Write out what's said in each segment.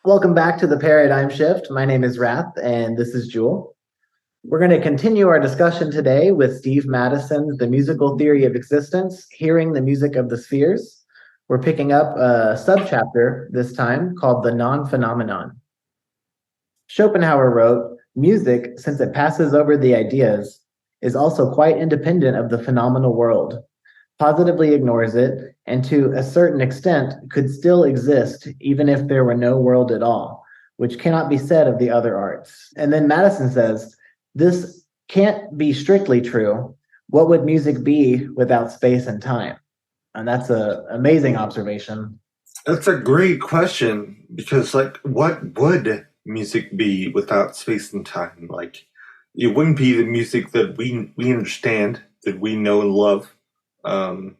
Welcome back to the Paradigm Shift. My name is Rath, and this is Jewel. We're going to continue our discussion today with Steve Madison's The Musical Theory of Existence, Hearing the Music of the Spheres. We're picking up a subchapter this time called The Non-Phenomenon. Schopenhauer wrote, "Music, since it passes over the ideas, is also quite independent of the phenomenal world, positively ignores it, and to a certain extent could still exist even if there were no world at all, which cannot be said of the other arts." And then Madison says, "This can't be strictly true. What would music be without space and time?" And that's an amazing observation. That's a great question because, what would music be without space and time? It wouldn't be the music that we understand, that we know and love. Um,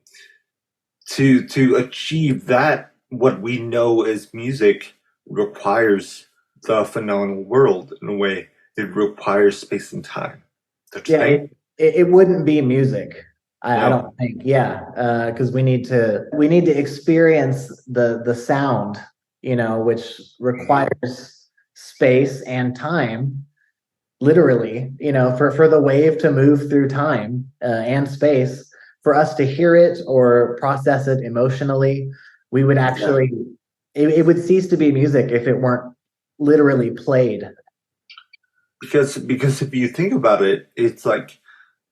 to achieve that, what we know as music requires the phenomenal world in a way. It requires space and time. Don't you Yeah, think? it wouldn't be music. I No. don't think. Yeah, because we need to experience the sound, which requires space and time, literally, for the wave to move through time and space, for us to hear it or process it emotionally, we would Yeah. actually it would cease to be music if it weren't literally played. Because if you think about it, it's like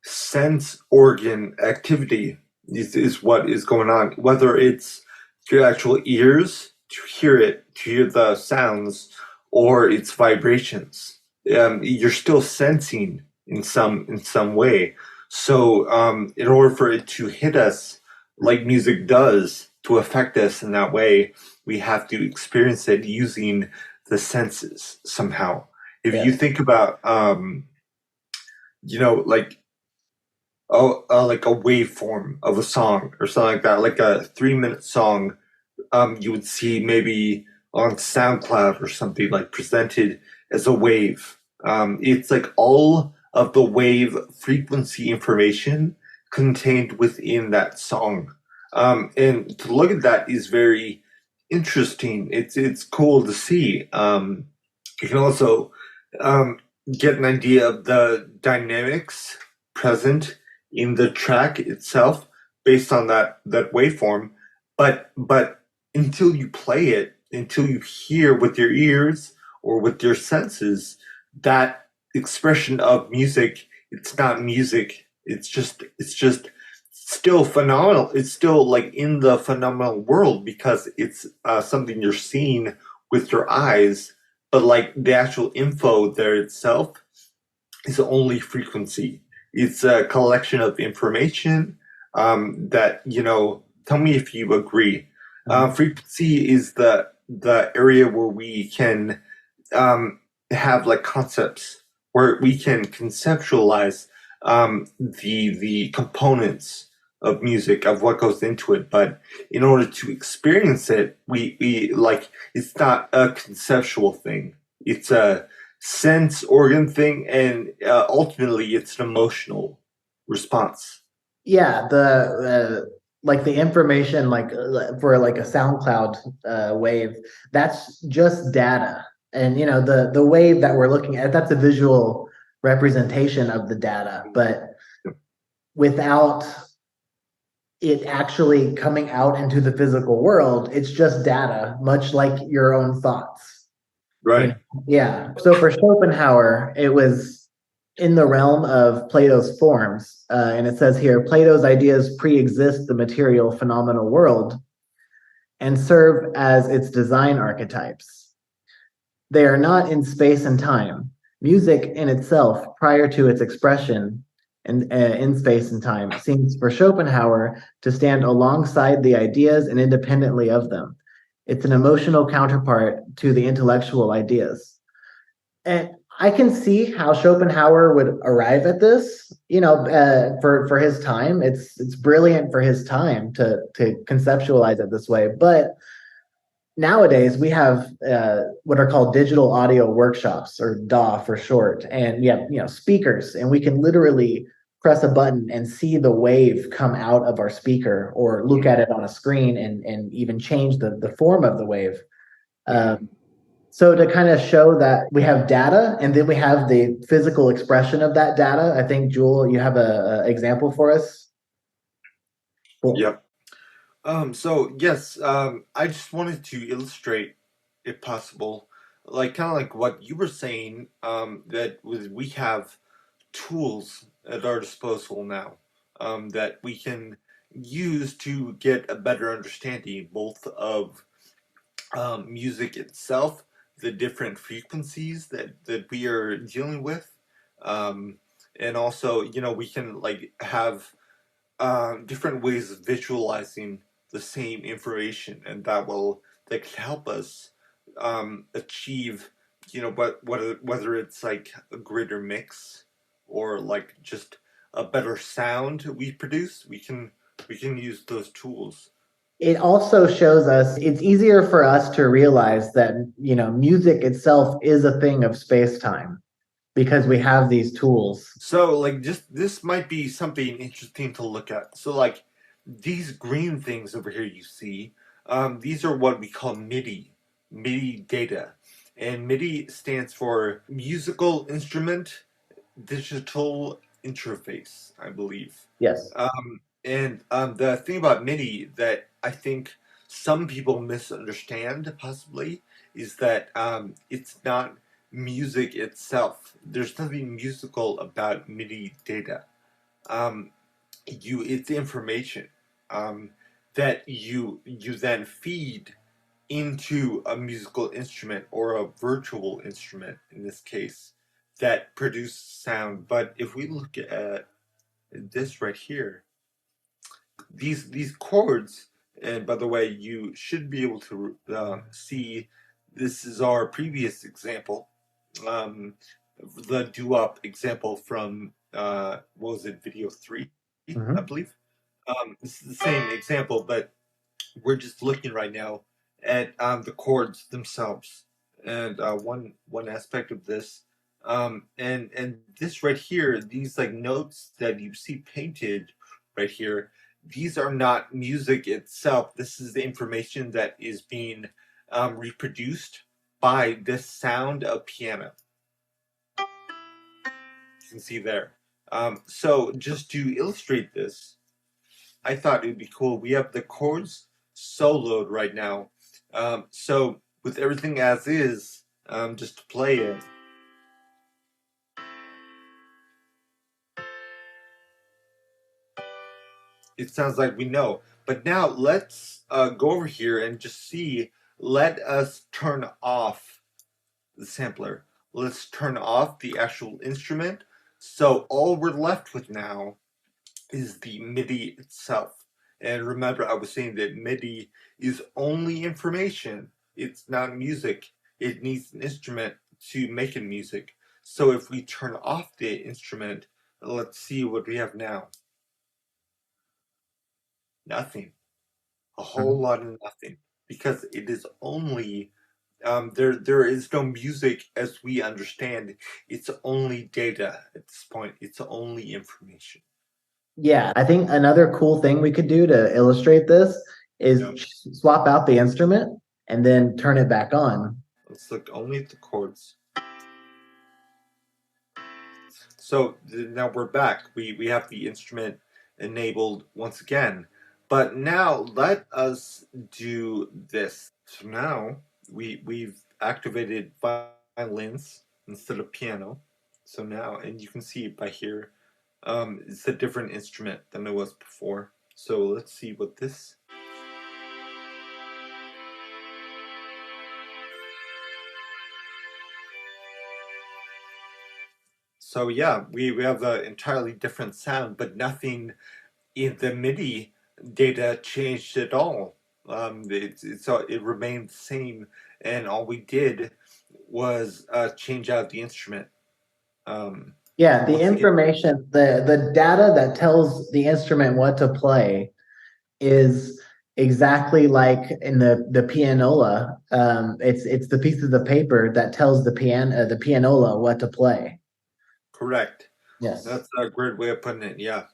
sense organ activity is what is going on. Whether it's your actual ears to hear the sounds, or its vibrations, you're still sensing in some way. So, in order for it to hit us like music does, to affect us in that way, we have to experience it using the senses somehow. If you Yes. think about, like like a waveform of a song or something like that, like a 3 minute song, you would see maybe on SoundCloud or something, like presented as a wave. It's like all of the wave frequency information contained within that song. And to look at that is very interesting. It's cool to see. You can also um, get an idea of the dynamics present in the track itself based on that waveform. But until you play it, until you hear with your ears or with your senses that expression of music, it's not music. It's just still phenomenal. It's still like in the phenomenal world because it's something you're seeing with your eyes, but like the actual info there itself is only frequency. It's a collection of information that, tell me if you agree. Mhm. Frequency is the area where we can have like concepts, where we can conceptualize the components of music, of what goes into it. But in order to experience it, we like, it's not a conceptual thing. It's a sense organ thing, and ultimately it's an emotional response. Yeah, the like the information, like for like a SoundCloud wave, that's just data. And the wave that we're looking at, that's a visual representation of the data, but without it actually coming out into the physical world, it's just data, much like your own thoughts. You know? Right. Yeah. So for Schopenhauer, it was in the realm of Plato's forms. And it says here, Plato's ideas pre-exist the material phenomenal world and serve as its design archetypes. They are not in space and time. Music in itself, prior to its expression in space and time, seems for Schopenhauer to stand alongside the ideas and independently of them. It's an emotional counterpart to the intellectual ideas. And I can see how Schopenhauer would arrive at this. For his time, it's brilliant for his time to conceptualize it this way. But nowadays we have what are called digital audio workshops, or DAW for short, and yeah, speakers, and we can literally press a button and see the wave come out of our speaker, or look at it on a screen and even change the form of the wave. Mhm. Um, So to kind of show that we have data and then we have the physical expression of that data, I think Jewel, you have a example for us. Cool. Yep. So yes, I just wanted to illustrate, if possible, like kind of like what you were saying, we have tools at our disposal now, that we can use to get a better understanding both of music itself, the different frequencies that we are dealing with, um, and also, we can like have different ways of visualizing the same information, and that can help us achieve, whether it's like a greater mix or like just a better sound we produce. We can use those tools. It also shows us it's easier for us to realize that, music itself is a thing of space time because we have these tools. So, like, just this might be something interesting to look at. So, like, these green things over here you see, these are what we call MIDI data. And MIDI stands for Musical Instrument Digital Interface, I believe. Yes. And the thing about MIDI that I think some people misunderstand, possibly, is that it's not music itself. There's nothing musical about MIDI data. Um, it's information that you then feed into a musical instrument or a virtual instrument in this case that produces sound. But if we look at this right here, these chords, and by the way, you should be able to see this is our previous example, um, the doo-wop example from what was it, video 3, I Mhm. believe. This is the same example, but we're just looking right now at the chords themselves, and one aspect of this, and this right here, these like notes that you see painted right here, these are not music itself. This is the information that is being reproduced by the sound of piano. You can see there. So just to illustrate this, I thought it would be cool. We have the chords soloed right now. So with everything as is, just to play it, it sounds like we know. But now let's go over here and just see. Let us turn off the sampler. Let's turn off the actual instrument. So all we're left with now is the MIDI itself. And remember, I was saying that MIDI is only information. It's not music. It needs an instrument to make it music. So if we turn off the instrument, let's see what we have now. Nothing. A whole Mhm. lot of nothing. Because it is only there is no music as we understand. It's only data at this point. It's only information. Yeah, I think another cool thing we could do to illustrate this is Yep. swap out the instrument and then turn it back on. Let's look only at the chords. So now we're back. We have the instrument enabled once again. But now let us do this. So now we've activated violins instead of piano. So now, and you can see it by here, it's a different instrument than it was before. So let's see what this. So yeah, we have an entirely different sound, but nothing in the MIDI data changed at all. It remained the same, and all we did was change out the instrument. Yeah, the Once again, information, the data that tells the instrument what to play is exactly like in the pianola. It's the pieces of paper that tells the pianola what to play. correct. Yes. That's a great way of putting it. Yeah,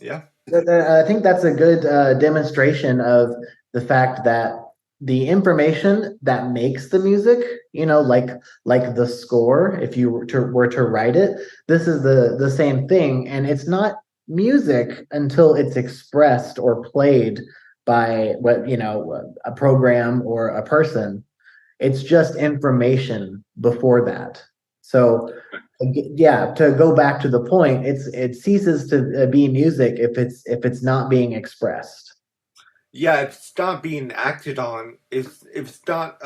yeah, I think that's a good demonstration of the fact that the information that makes the music, like the score, if you were to write it, this is the same thing, and it's not music until it's expressed or played by a program or a person. It's just information before that. So yeah, to go back to the point, it ceases to be music if it's not being expressed. Yeah, if it's not being acted on, if it's not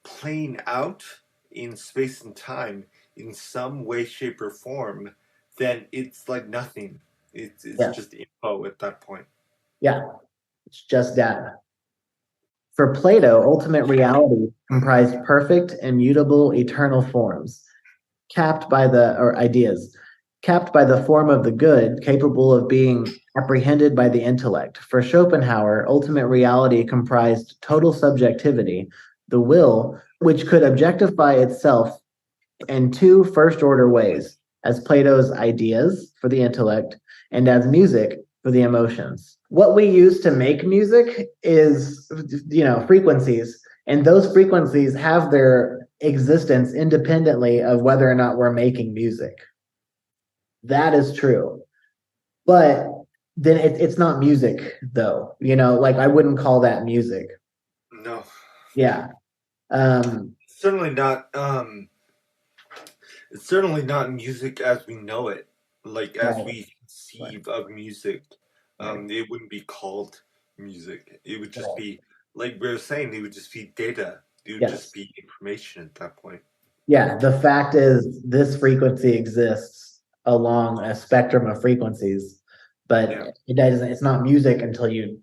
playing out in space and time in some way, shape, or form, then it's like nothing. It's Yeah, just info at that point. yeah, it's just data. For Plato, ultimate reality comprised perfect, immutable, eternal forms, capped by the or ideas, capped by the form of the good, capable of being apprehended by the intellect. For Schopenhauer, ultimate reality comprised total subjectivity, the will, which could objectify itself in two first order ways, as Plato's ideas for the intellect and as music for the emotions. What we use to make music is, frequencies, and those frequencies have their existence independently of whether or not we're making music. That is true. But then it's not music, though. Like I wouldn't call that music. No, Yeah. Um, certainly not. It's certainly not music as we know it. Like as right, we right, conceive of music, right, it wouldn't be called music. It would just right. be like we were saying. It would just be data. It would just Yes. be information at that point. Yeah, the fact is this frequency exists along a spectrum of frequencies, Yeah. but it's not music until you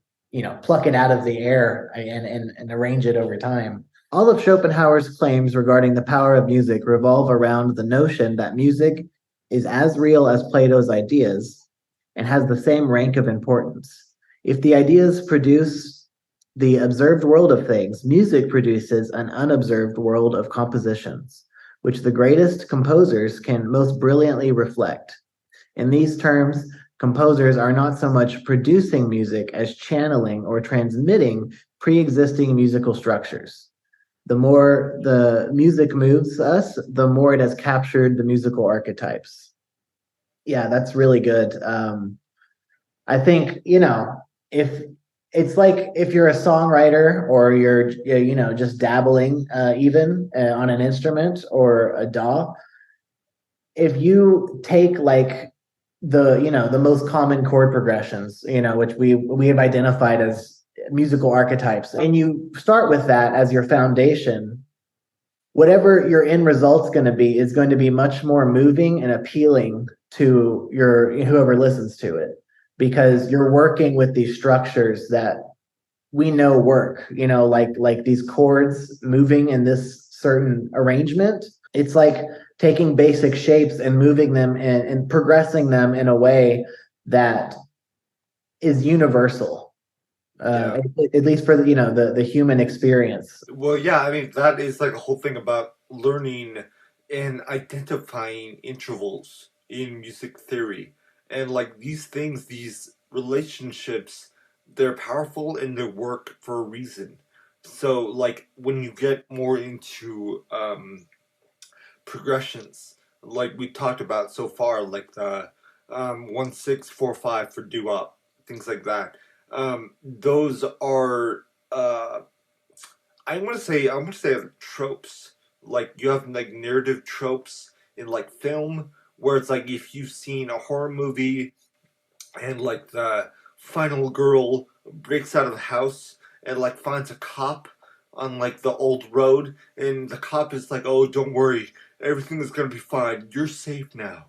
pluck it out of the air and arrange it over time. All of Schopenhauer's claims regarding the power of music revolve around the notion that music is as real as Plato's ideas and has the same rank of importance. If the ideas produce the observed world of things, music produces an unobserved world of compositions which the greatest composers can most brilliantly reflect. In these terms, composers are not so much producing music as channeling or transmitting pre existing musical structures. The more the music moves us, the more it has captured the musical archetypes. Yeah, that's really good. I think, if it's like if you're a songwriter or you're, just dabbling even on an instrument or a DAW, if you take like the most common chord progressions, which we have identified as musical archetypes, and you start with that as your foundation, whatever your end result's going to be is going to be much more moving and appealing to your whoever listens to it, because you're working with these structures that we know work, like these chords moving in this certain arrangement. It's like taking basic shapes and moving them and progressing them in a way that is universal, Yeah. at least for the human experience. Well, yeah, I mean, that is like a whole thing about learning and identifying intervals in music theory. And like these things, these relationships, they're powerful and they work for a reason. So, like, when you get more into progressions, like we talked about so far, like the 1 6 4 5 for doo wop, things like that. Those are I want to say tropes. Like you have like narrative tropes in like film where it's like if you've seen a horror movie and like the final girl breaks out of the house and like finds a cop on like the old road and the cop is like, "Oh, don't worry, everything is gonna be fine. You're safe now."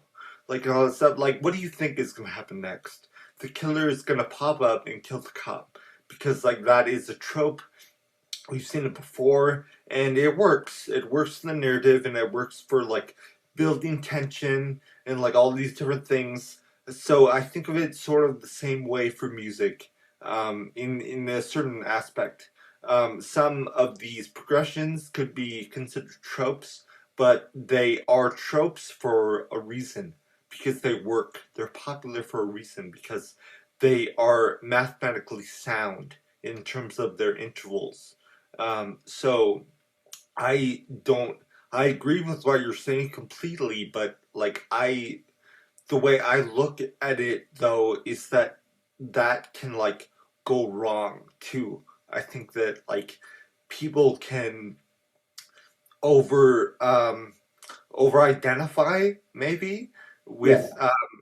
Like and all that stuff. Like, what do you think is gonna happen next? The killer is gonna pop up and kill the cop because like that is a trope. We've seen it before and it works. It works in the narrative and it works for like building tension and like all these different things. So I think of it sort of the same way for music, in a certain aspect. Some of these progressions could be considered tropes, but they are tropes for a reason because they work. They're popular for a reason because they are mathematically sound in terms of their intervals. So I don't. I agree with what you're saying completely, but like the way I look at it though is that that can like go wrong too. I think that like people can over over identify maybe Yeah. with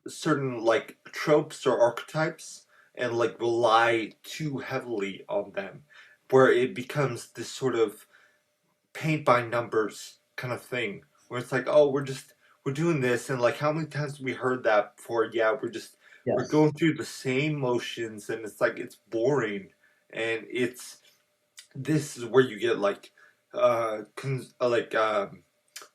certain like tropes or archetypes and like rely too heavily on them, where it becomes this sort of paint by numbers kind of thing where it's like, oh, we're doing this, and like how many times have we heard that before? Yeah, we're Yes. going through the same motions, and it's like it's boring, and it's this is where you get like like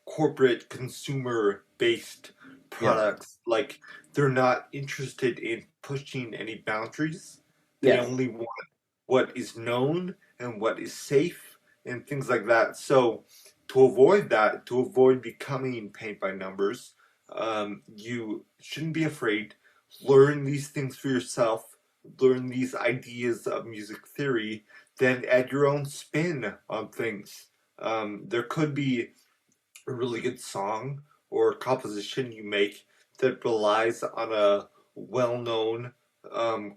corporate consumer based Yes. products. Like they're not interested in pushing any boundaries. They Yes. only want what is known and what is safe and things like that. So to avoid that, to avoid becoming paint by numbers, you shouldn't be afraid. Learn these things for yourself. Learn these ideas of music theory. Then add your own spin on things. There could be a really good song or composition you make that relies on a well-known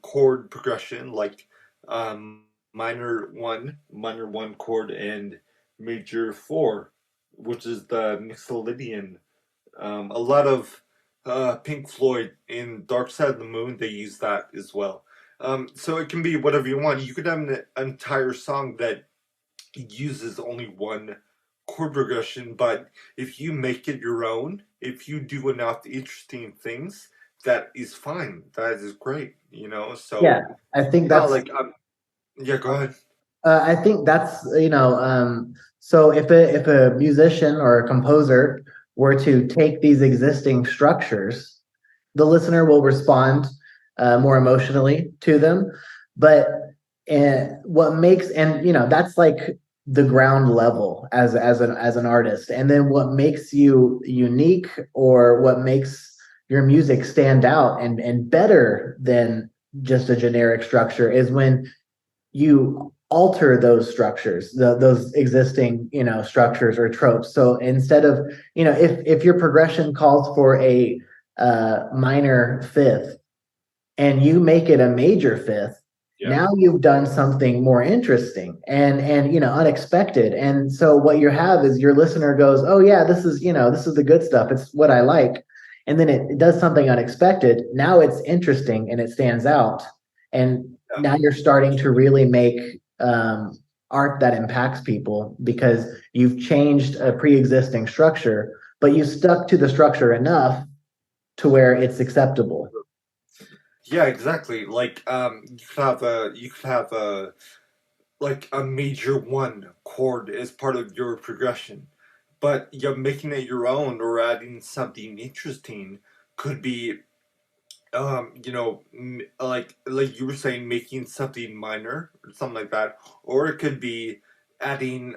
chord progression like um, minor one chord, and major four, which is the Mixolydian. A lot of Pink Floyd in Dark Side of the Moon, they use that as well. So it can be whatever you want. You could have an entire song that uses only one chord progression, but if you make it your own, if you do enough interesting things, that is fine. That is great, you know? Yeah. So, I think yeah, that's like, yeah, go ahead. I think that's, so if a musician or a composer were to take these existing structures, the listener will respond more emotionally to them. But what makes, and that's like the ground level as an artist, and then what makes you unique, or what makes your music stand out and better than just a generic structure, is when you alter those structures, those existing, structures or tropes. So instead of, if your progression calls for a minor fifth, and you make it a major fifth, Yeah. now you've done something more interesting and unexpected. And so what you have is your listener goes, oh yeah, this is the good stuff, it's what I like. And then it does something unexpected. Now it's interesting and it stands out. And Yeah. now you're starting to really make art that impacts people, because you've changed a pre-existing structure, but you stuck to the structure enough to where it's acceptable. Yeah, exactly. Like, you could have like a major one chord as part of your progression, but you're making it your own or adding something interesting could be like you were saying, making something minor or something like that, or it could be adding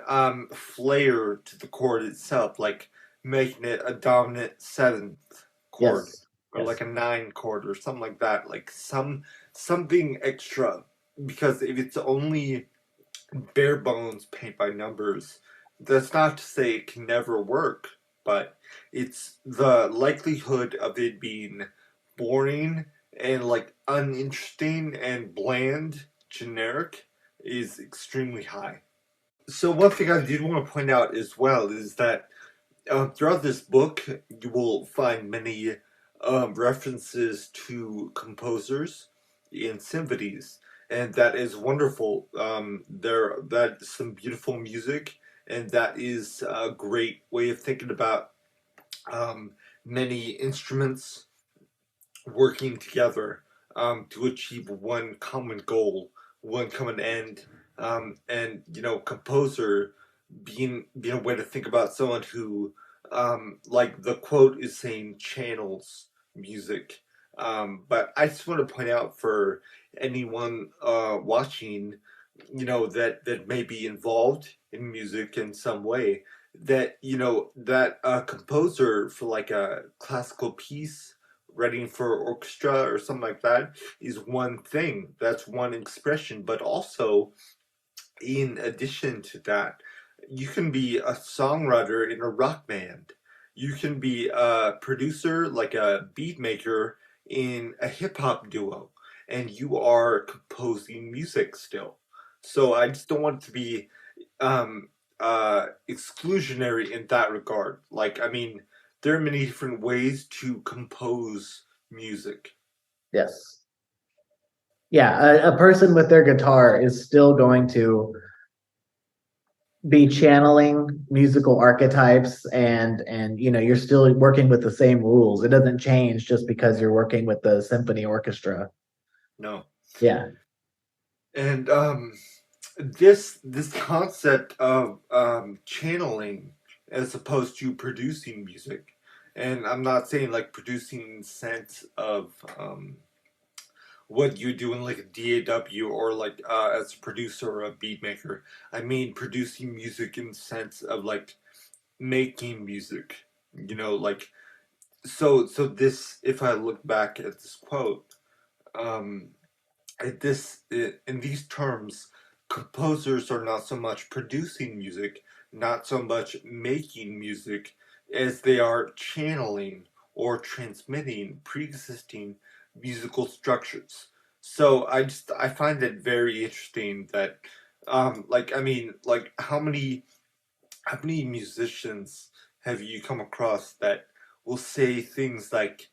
flair to the chord itself, like making it a dominant seventh chord Yes. or like Yes. a nine chord or something like that, like something extra. Because if it's only bare bones paint by numbers, that's not to say it can never work, but it's the likelihood of it being boring and like uninteresting and bland, generic, is extremely high. So one thing I did want to point out as well is that throughout this book you will find many references to composers in symphonies, and that is wonderful. That's some beautiful music, and that is a great way of thinking about um, many instruments working together to achieve one common goal, one common end, and composer being a way to think about someone who, like the quote is saying, channels music. But I just want to point out for anyone watching, that may be involved in music in some way, that that a composer for like a classical piece writing for orchestra or something like that is one thing. That's one expression. But also, in addition to that, you can be a songwriter in a rock band. You can be a producer, like a beat maker in a hip hop duo, and you are composing music still. So I just don't want it to be um, exclusionary in that regard. Like, I mean, there are many different ways to compose music. Yes. Yeah, a person with their guitar is still going to be channeling musical archetypes, and you're still working with the same rules. It doesn't change just because you're working with the symphony orchestra. No. Yeah. And this concept of channeling as opposed to producing music, and I'm not saying like producing in the sense of what you do in like a DAW or like as a producer or a beat maker. I mean producing music in the sense of like making music. Like so this, if I look back at this quote, um in these terms, composers are not so much producing music, not so much making music, as they are channeling or transmitting pre-existing musical structures. So I find it very interesting that like I mean like how many musicians have you come across that will say things like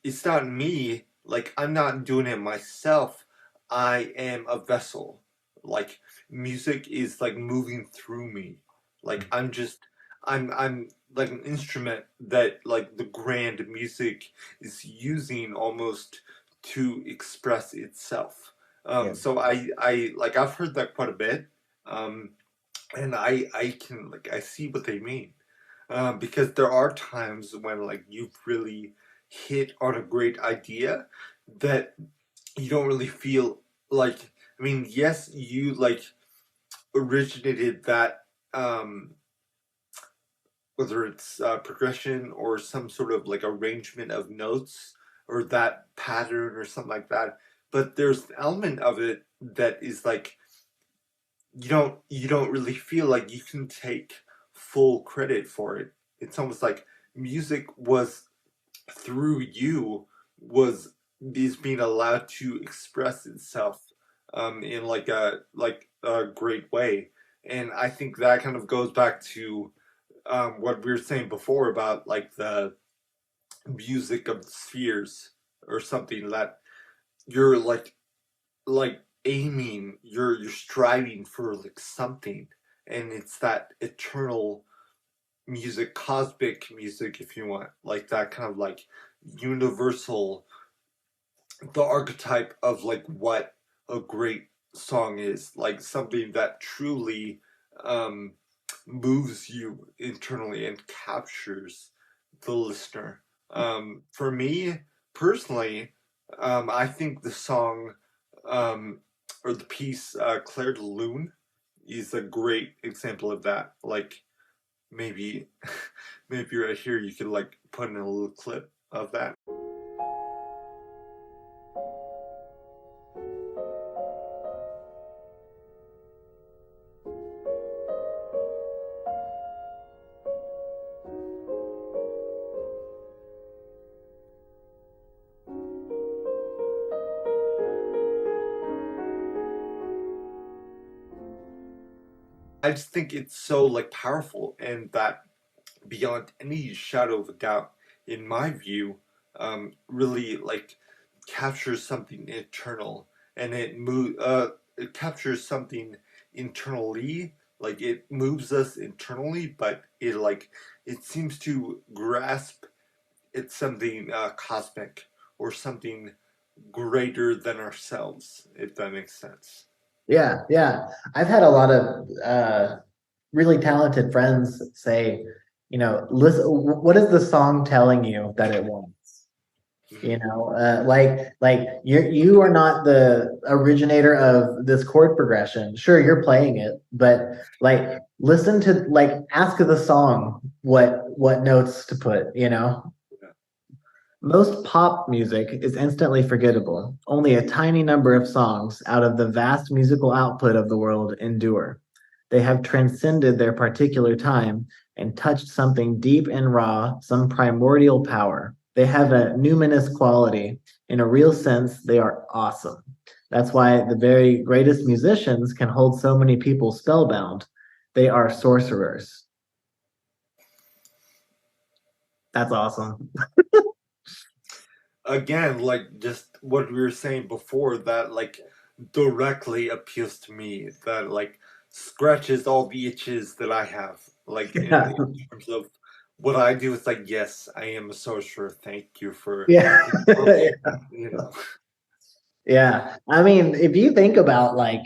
it's not me, like I'm not doing it myself, I am a vessel, like music is like moving through me, like I'm like an instrument that like the grand music is using almost to express itself. Yeah. So I like I've heard that quite a bit, um and I can like I see what they mean, because there are times when like you've really hit on a great idea that you don't really feel like. I mean, yes, you like originated that, whether it's progression or some sort of like arrangement of notes or that pattern or something like that. But there's an element of it that is like you don't really feel like you can take full credit for it. It's almost like music was through you was is being allowed to express itself in like a great way. And I think that kind of goes back to what we were saying before about like the music of the spheres or something, that you're like aiming, you're striving for like something, and it's that eternal music, cosmic music, if you want, like that kind of like universal, the archetype of like what a great song is, like something that truly um moves you internally and captures the listener. For me personally, I think the song, um or the piece, Claire de Lune, is a great example of that. Like maybe maybe right here you could like put in a little clip of that. I just think it's so like powerful, and that beyond any shadow of a doubt, in my view, really like captures something eternal, and it captures something internally, like it moves us internally, but it seems to grasp it's something cosmic or something greater than ourselves, if that makes sense. Yeah, yeah. I've had a lot of really talented friends say, listen, what is the song telling you that it wants? Mhm. Like you are not the originator of this chord progression. Sure, you're playing it, but like listen to, like, ask the song what notes to put. Most pop music is instantly forgettable. Only a tiny number of songs out of the vast musical output of the world endure. They have transcended their particular time and touched something deep and raw, some primordial power. They have a numinous quality. In a real sense, they are awesome. That's why the very greatest musicians can hold so many people spellbound. They are sorcerers. That's awesome. Again, like just what we were saying before, that like directly appeals to me. That like scratches all the itches that I have. Like Yeah. in terms of what I do, it's like, yes, I am a sorcerer. Thank you for Yeah. invoking that, you know. Yeah. I mean, if you think about like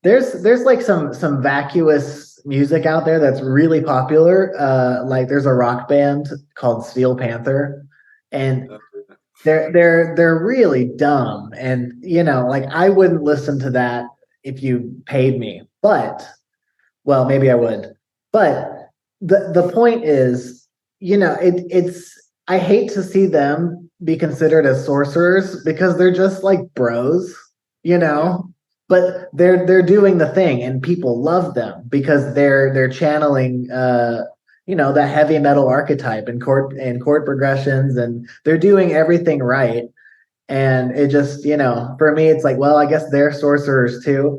there's like some vacuous music out there that's really popular. Like there's a rock band called Steel Panther, and Uh, they're really dumb. And like I wouldn't listen to that if you paid me. But well, maybe I would. But the point is, it's I hate to see them be considered as sorcerers because they're just like bros, you yeah, know. But they're doing the thing, and people love them because they're channeling the heavy metal archetype and chord progressions, and they're doing everything right. And it just, for me, it's like, well, I guess they're sorcerers too.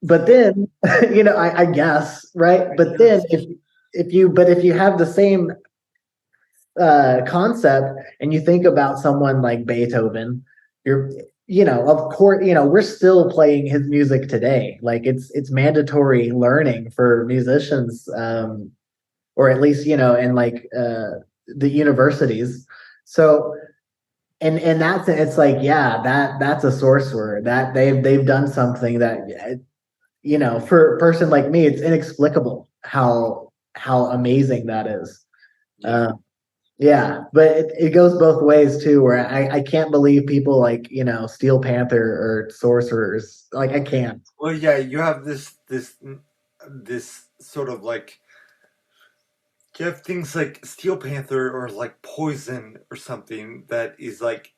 But yeah, then, I guess, right? But then yes, if you have the same concept and you think about someone like Beethoven, you're of course, we're still playing his music today. Like it's mandatory learning for musicians, or at least, in like the universities. So and that's it's like, yeah, that's a sorcerer. That they've done something that for a person like me, it's inexplicable how amazing that is. yeah. Uh, yeah, but it goes both ways too, where I can't believe people like, Steel Panther or sorcerers. Like I can't. Well, yeah, you have this sort of like you have things like Steel Panther or like Poison or something that is like,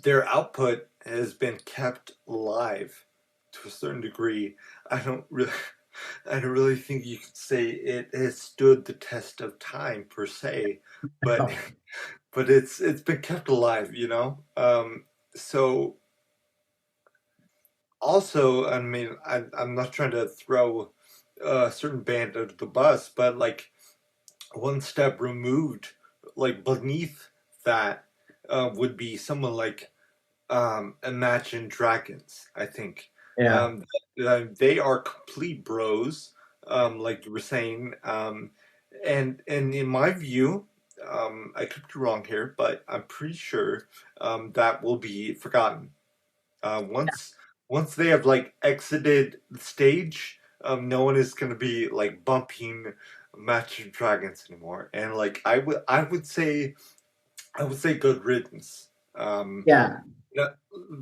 their output has been kept alive to a certain degree. I don't really I don't really think you could say it has stood the test of time per se, but but it's been kept alive, you know. So also, I mean, I'm not trying to throw a certain band under the bus, but like one step removed, like beneath that, would be someone like Imagine Dragons. I think Yeah, um, they are complete bros, like you were saying, and in my view, I could be wrong here, but I'm pretty sure that will be forgotten once they have like exited the stage. No one is gonna be like bumping Imagine Dragons anymore, and like I would say good riddance. Um, yeah, no,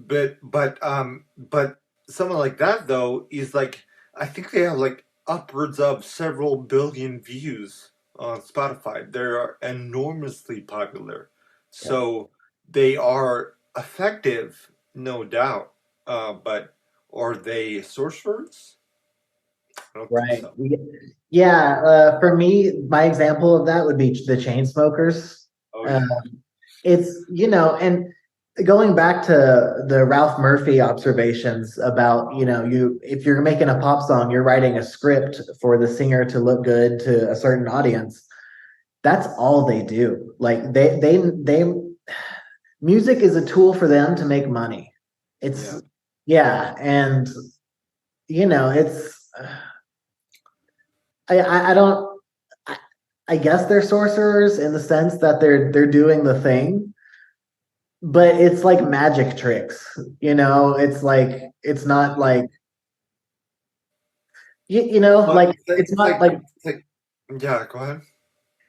but someone like that though is like I think they have like upwards of several billion views on Spotify. They are enormously popular, yeah. so they are effective, no doubt. But are they sorcerers? I don't think Right. so. Yeah. For me, my example of that would be the chain smokers. Oh Uh, yeah, it's and going back to the Ralph Murphy observations about, you if you're making a pop song, you're writing a script for the singer to look good to a certain audience. That's all they do. Like they music is a tool for them to make money. It's yeah. yeah, and it's I don't I, I guess they're sorcerers in the sense that they're doing the thing, but it's like magic tricks. It's like it's not like But like it's not like it's like yeah. Go ahead.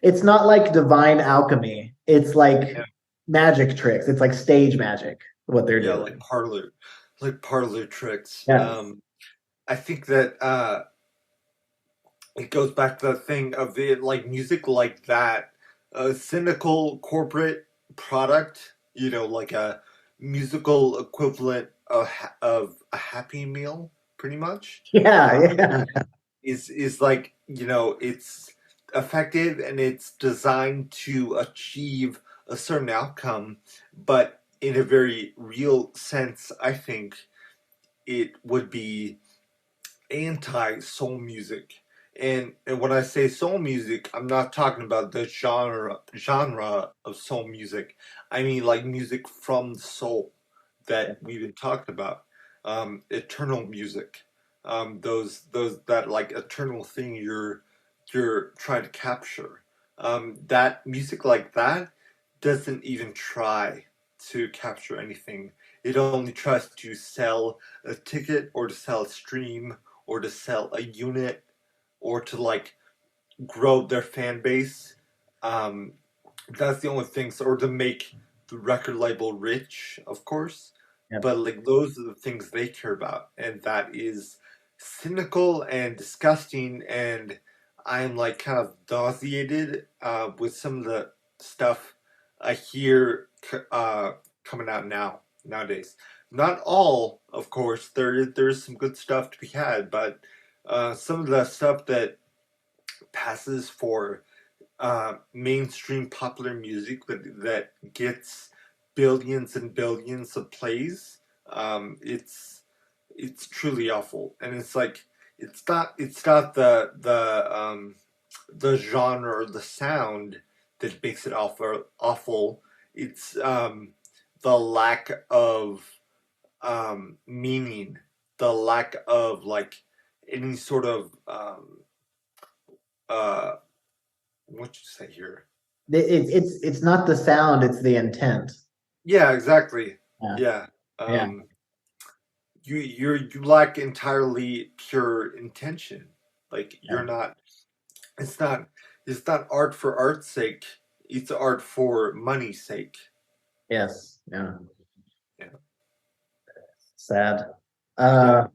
it's not like divine alchemy. It's like magic tricks. It's like stage magic what they're Yeah, doing. like parlor tricks. Yes. I think that it goes back to the thing of it, like music like that, a cynical corporate product, like a musical equivalent of a Happy Meal, pretty much. Yeah, Uh, yeah, is like, it's effective and it's designed to achieve a certain outcome, but in a very real sense, I think it would be anti soul music. And when I say soul music, I'm not talking about the genre of soul music. I mean like music from the soul that we've been talking about. Eternal music. Those that like eternal thing you're trying to capture. That music like that doesn't even try to capture anything. It only tries to sell a ticket or to sell a stream or to sell a unit or to like grow their fan base. Um, that's the only things, or to make the record label rich, of course. yeah. But like those are the things they care about, and that is cynical and disgusting. And I'm like kind of nauseated with some of the stuff I hear coming out nowadays. Not all, of course. There's some good stuff to be had, but some of the stuff that passes for mainstream popular music that gets billions and billions of plays. It's truly awful, and it's like it's not the genre or the sound that makes it awful. It's the lack of meaning, the lack of like any sort of uh what you say here. It's not the sound, it's the intent. Yeah, exactly. Yeah, Yeah. yeah, Um you lack entirely pure intention. Like yeah. you're not it's not it's not art for art's sake. It's art for money's sake. Yes, yeah. Yeah. Sad. Yeah.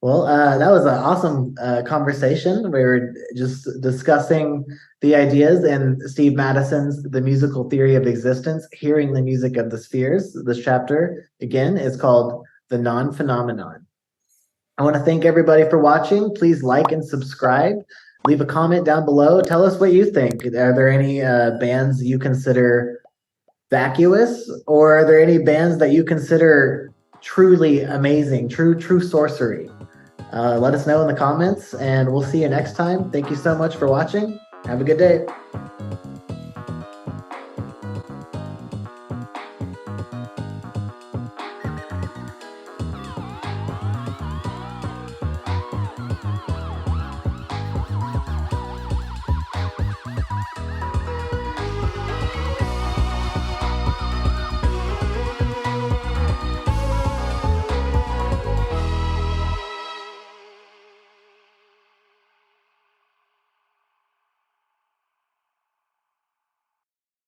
Uh, that was an awesome conversation. We were just discussing the ideas in Steve Madison's The Musical Theory of Existence, Hearing the Music of the Spheres. This chapter, again, is called The Non-Phenomenon. I want to thank everybody for watching. Please like and subscribe. Leave a comment down below. Tell us what you think. Are there any bands you consider vacuous, or are there any bands that you consider truly amazing, true sorcery? Let us know in the comments, and we'll see you next time. Thank you so much for watching. Have a good day.